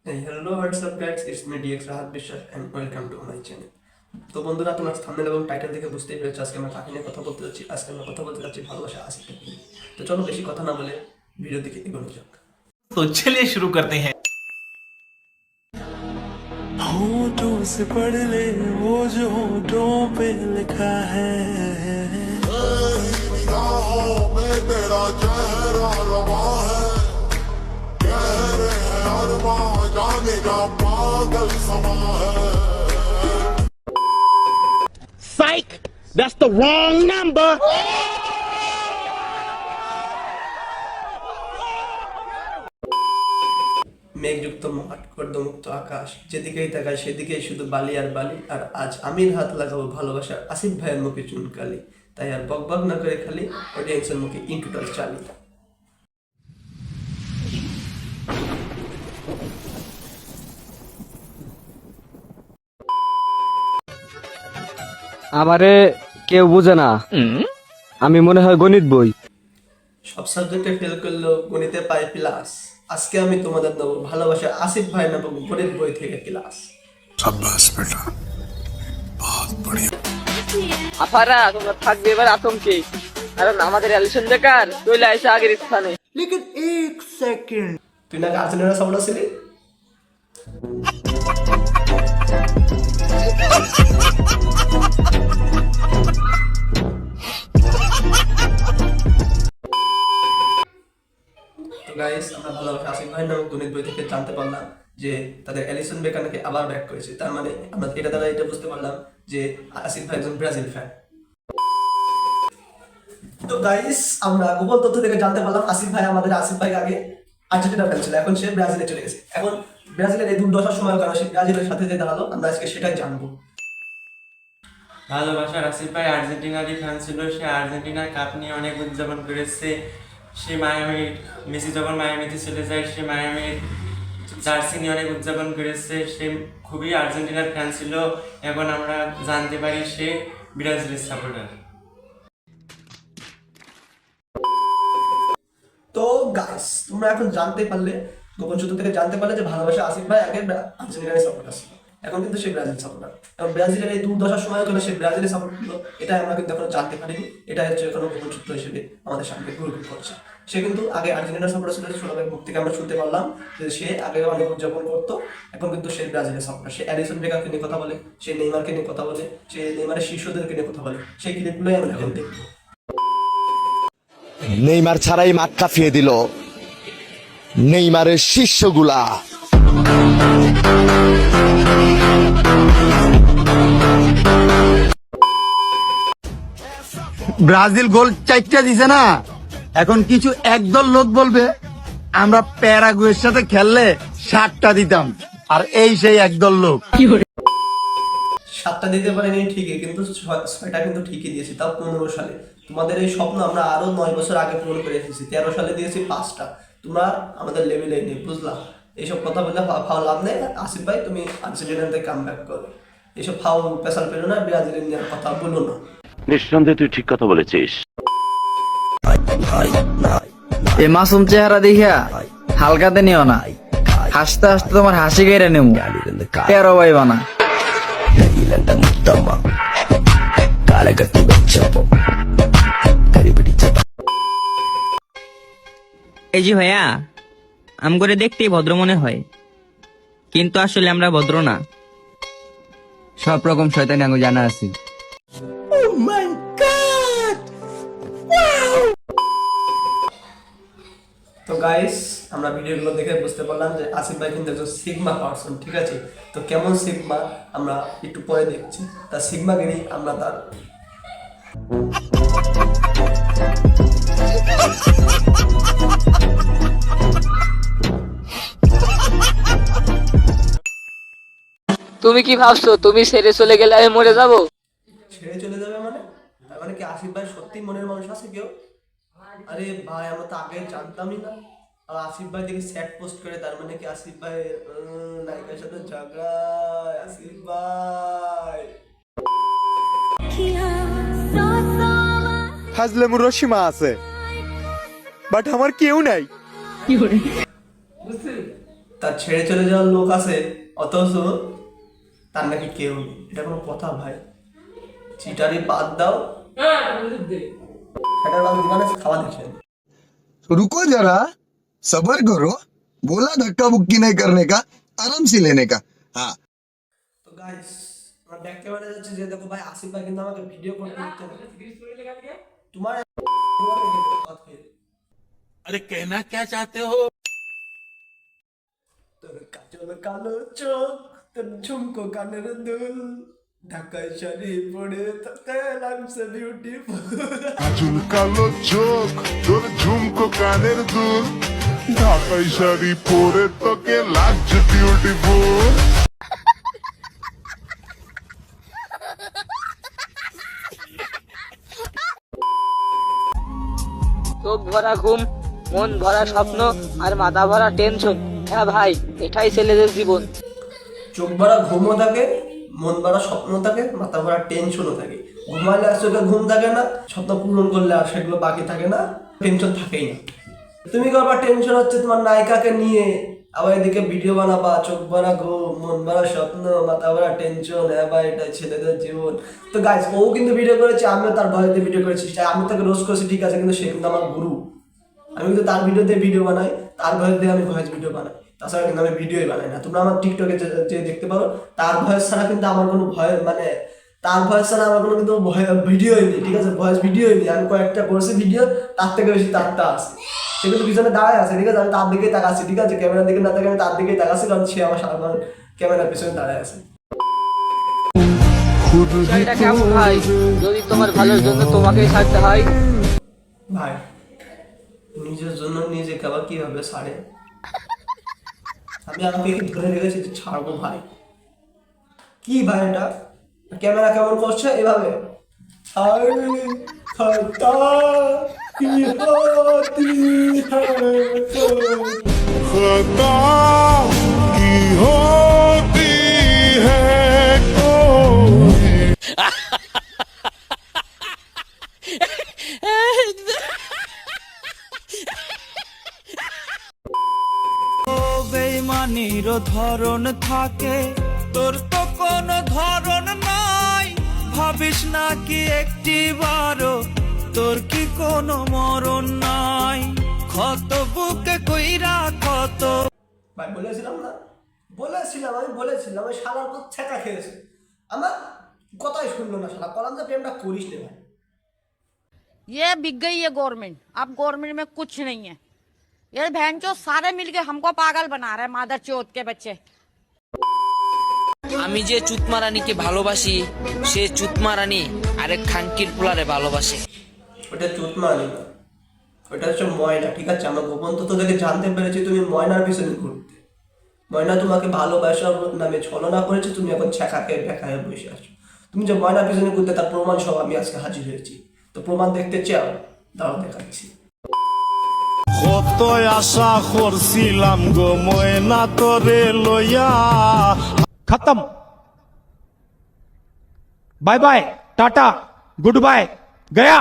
Hey, hello, what's up guys? It's me DX Rahat বিশ্বাস and welcome to my channel. তো বন্ধুরা, তোমরা thumbnail এবং টাইটেল দেখে বুঝতেই পেরেছো আজকে আমরা কাকে নিয়ে কথা বলতে যাচ্ছি। আজকে আমরা কথা বলতে যাচ্ছি ভালোবাসা আশিককে নিয়ে। তো চলো বেশি কথা না বলে ভিডিও দিকে এগোনো যাক। तो चलिए शुरू करते हैं। होठों से पढ़ ले वो जो होठों पे लिखा है। निगाहों में तेरा चेहरा रवा है, कह रहे हैं अरमां जाने का पागल समा है। Psych! That's the wrong number! মেঘযুক্ত মাঠ, কর্দমুক্ত আকাশ, যেদিকেই তাকায় সেদিকেই শুধু বালি আর বালি। আর আজ আমির হাত লাগাবো ভালোবাসার আসিফ ভাইয়ের মুখে চুনকালি। তাই আর বকবক না করে খালি অডিয়েন্সের মুখে ইন্টুটাল চালি। আমারে কেউ বুঝে না, আমি মনে হয় গণিত বই। সব সাবজেক্টে ফেল করলেও গণিতে পাই প্লাস। আজকে আমি তোমাদের দেবো ভালোবাসা আসিফ ভাই নামক গণিত বই থেকে ক্লাস। शाबाश बेटा, बहुत बढ़िया। আফারা তোমরা থাকবে এবার আতঙ্কে, কারণ আমাদের অ্যালিশন বেকার চলে আসে আগের স্থানে। তুই না আর্জেন্টিনা সাপোর্টার ছিলি? তো গাইস, আমরা ভালোবাসা আসিফ ভাই নামক গণিত বই থেকে জানতে পারলাম যে তাদের অ্যালিসন বেকার নাকি আবার ব্যাক করেছে। তার মানে আমরা এটা দ্বারা এটা বুঝতে পারলাম যে আসিফ ভাই একজন ব্রাজিল ফ্যান। তো গাইস, আমরা গোপন তথ্য থেকে জানতে পারলাম আসিফ ভাই আগে আর্জেন্টিনা ফ্যান ছিল, এখন সে ব্রাজিলে চলে গেছে। এখন ব্রাজিলের এই দুর্দশার সময় কারণ সে ব্রাজিলের সাথে যে দাঁড়ালো, আমরা আজকে সেটাই জানবো। ভালোবাসার আসিফ ভাই আর্জেন্টিনারই ফ্যান ছিল। সে আর্জেন্টিনার কাপ নিয়ে অনেক উদযাপন করেছে। সে মেসি যখন মায়ামিতে চলে যায়, সে মায়ামির জার্সি নিয়ে অনেক উদযাপন করেছে। সে খুবই আর্জেন্টিনার ফ্যান ছিল। এখন আমরা জানতে পারি সে ব্রাজিলের সাপোর্টার। তো গাইস, তোমরা এখন জানতে পারলে, গোপন সূত্র থেকে জানতে পারলে যে ভালোবাসা আসিফ ভাই আগে আর্জেন্টিনার সাপোর্টার ছিল, এখন কিন্তু সে ব্রাজিল সাপোর্টার। এবং ব্রাজিলের এই দুর্দশার সময় কেন সে ব্রাজিলের সাপোর্ট করলো, এটা আমরা কিন্তু এখনো জানতে পারিনি। এটা হচ্ছে এখনো গোপন সূত্র হিসেবে আমাদের সামনে ঘুরঘুর করছে। সে কিন্তু আগে আর্জেন্টিনার সাপোর্টার ছিল, ছোটবেলার মুখ থেকে আমরা শুনতে পারলাম যে সে আগে অনেক উদযাপন করতো, এখন কিন্তু সে ব্রাজিলের সাপোর্টার। সে অ্যালিসন বেকারকে নিয়ে কথা বলে, সে নেইমারকে নিয়ে কথা বলে, সে নেইমারের শিষ্যদেরকে নিয়ে কথা বলে। সেই ক্লিপগুলোই আমরা এখন দেখবো। নেইমার ছাড়াই মাঠ কাঁপিয়ে দিল নেইমারের শিষ্যগুলা। ব্রাজিল গোল 4টা দিছে না, এখন কিছু একদল লোক বলবে আমরা প্যারাগুয়ের সাথে খেললে 7টা দিতাম, আর এই সেই একদল লোক। 7টা দিতে পারেনি ঠিকই, কিন্তু 6টা কিন্তু ঠিকই দিয়েছি, তাও 15 সালে। তোমাদের এই স্বপ্ন আমরা আরো 9 বছর আগে পূরণ করে এসেছি। 13 সালে দিয়েছি 5টা। তোমরা আমাদের লেভেলে নেই, বুঝলা? এইসব কথা বললে ফাউল লাভ নেই। আসিফ ভাই, তুমি আর্জেন্টিনাতে কাম ব্যাক করো। এইসব ফাউল পেশাল পেলো না, ব্রাজিলের নিয়ে কথা বলো না। নিঃসন্দেহে তুই ঠিক কথা বলেছিস। এ মাসুম চেহারা দেখিয়া হালকাতে নিও না, হাসতে হাসতে তোমার হাসি গেড়ে নেব। 13 ভাই বানা এই যে ভাইয়া, আম করে দেখতেই ভদ্র মনে হয়, কিন্তু আসলে আমরা ভদ্র না। সব রকম শয়তানি আমি জানা আছি। তো গাইস, আমরা ভিডিওগুলো দেখে বুঝতে পারলাম যে আসিফ ভাই কিন্তু একজন সিগমা পার্সন, ঠিক আছে? তো কেমন সিগমা আমরা একটু পরে দেখছি। তার সিগমাগিরি আমরা তার তুমি কি ভাবছো তুমি ছেড়ে চলে গেলে আমি মরে যাব? ছেড়ে চলে যাবে মানে? তার মানে কি আসিফ ভাই সত্যি মনের মানুষ আছে কেউ? আরে ভাই, আমরা তো আগে জানতামই না। আর আসিফ ভাই দেখি স্যাড পোস্ট করে, তার মানে কি আসিফ ভাই নায়িকার সাথে ঝগড়া? আসিফ ভাই হাজলেমুর রসিমা আছে, বাট আমার কেউ নাই। তার ছেড়ে চলে যাওয়ার লোক আছে, অথচ তার নাকি কেউ নেই। এটা কোনো কথা ভাই? চিটারি বাদ দাও, সেটার বাদ দিবানে খাওয়া দেখেন। रुको जरा सबर करो बोला धक्का बुक्की नहीं करने का आराम से लेने का हाँ তো গাইস আমরা ব্যাক ক্যামেরা যাচ্ছি, যে দেখো ভাই আসিফ ভাই কিন্তু আমাকে ভিডিও করতে দিচ্ছে না। তোমার अरे कहना क्या चाहते हो? তোর কাজল কালো চোখ, তোর ঝুমকো কানের দুল, ঢাকায় শাড়ি পরে তোকে লাগছে বিউটিফুল। কাজল কালো চোখ, তোর ঝুমকো কানের দুল, ঢাকাই শাড়ি পরে তোকে লাগছে বিউটিফুল। চোখ ভরা ঘুম, মন ভরা স্বপ্ন আর মাথা ভরা টেনশন। হ্যাঁ ভাই, এটাই ছেলেদের জীবন। চোখ ভরা ঘুমও থাকে, মন ভরা স্বপ্ন থাকে, মাথা ভরা টেনশনও থাকে। ঘুমাইলে আর চোখে ঘুম থাকে না, স্বপ্ন পূরণ করলে আর সেগুলো বাকি থাকে না, টেনশন থাকেই না। তুমি করবা টেনশন হচ্ছে তোমার নায়িকাকে নিয়ে, আবার এদিকে ভিডিও বানাবা, চোখ ভরা ঘুম, মন ভরা স্বপ্ন, মাথা ভরা টেনশন। হ্যাঁ ভাই, এটা ছেলেদের জীবন। তো গাইস, ও কিন্তু ভিডিও করেছে, আমিও তার ভয়েতে ভিডিও করেছি। আমি তাকে রোজ করেছি ঠিক আছে, কিন্তু সে কিন্তু আমার গুরু। আমি কিন্তু তার ভিডিওতে ভিডিও বানাই, তার ভয়েস দিয়ে আমি ভয়েস ভিডিও বানাই, তাছাড়া কিন্তু আমি ভিডিওই বানাই না। তোমরা আমার টিকটকে যে দেখতে পারো, তার ভয়েস ছাড়া কিন্তু আমার কোনো ভয়, মানে তার ভয়েস ছাড়া আমার কোনো কিন্তু ভিডিওই নেই, ঠিক আছে? ভয়েস ভিডিওই নেই। আমি কয়েকটা করছি ভিডিও, তার থেকে বেশি তারটা আছে। সে কিন্তু পিছনে দাঁড়ায় আছে, ঠিক আছে? আমি তার দিকেই তাকাচ্ছি, ঠিক আছে? ক্যামেরার দিকে না তাকে আমি তার দিকেই তাকাচ্ছি, কারণ সে আমার ক্যামেরার পিছনে দাঁড়ায় আছে। এটা কেমন ভাই, যদি তোমার ভালোর জন্য তোমাকেই ছাড়তে হয়? ভাই, নিজের জন্য নিজেকে আবার কিভাবে ছাড়ে? আমি আমাকে ধরে রেখেছি যে ছাড়বো ভাই। কি ভাই এটা? ক্যামেরা কেমন করছে এভাবে? হায় খতা কি হতি হ্যায় खता की होती है कोई। বেইমানির ধরন থাকে, তোর তো কোনো ধরন নাই। ভাবিস না কি একটিবারও তোর কি কোনো মরণ নাই? ক্ষত বুকে কইরা ক্ষত। ভাই বলেছিলাম না, আমি বলেছিলাম ওই শালার খুব ছেঁকা খেয়েছে। আমার কথাই শুনলো না শালা। কলাম যে প্রেমটা করিস নে ভাই। ये बिक गई है गवर्नमेंट, अब गवर्नमेंट में कुछ नहीं है। ये बहन चो सारे मिलके हमको पागल बना रहे हैं, मादर चोद के बच्चे। আমি যে চুতমা রানীকে ভালোবাসি, সে চুতমা রানী আরেক খানকির পোলারে ভালোবাসে। ওটা চুতমা আনি না, ওটা হচ্ছে ময়না, ঠিক আছে? আমরা গোপন তথ্য থেকে জানতে পেরেছি তুমি ময়নার পিছনে ঘুরতে। ময়না তোমাকে ভালোবাসার নামে ছলনা করেছে, তুমি এখন ছেঁকাকে বেকা হয়ে বসে আছো। তুমি যে ময়নার পিছনে ঘুরতে, তার প্রমাণ সব আমি আজকে হাজির হয়েছি। তো প্রমাণ দেখতে চাও? দাঁড়াও দেখাচ্ছি। কত আশা করছিলাম গো ময়না তোরে লইয়া। खत्म, bye bye, tata, goodbye, गया।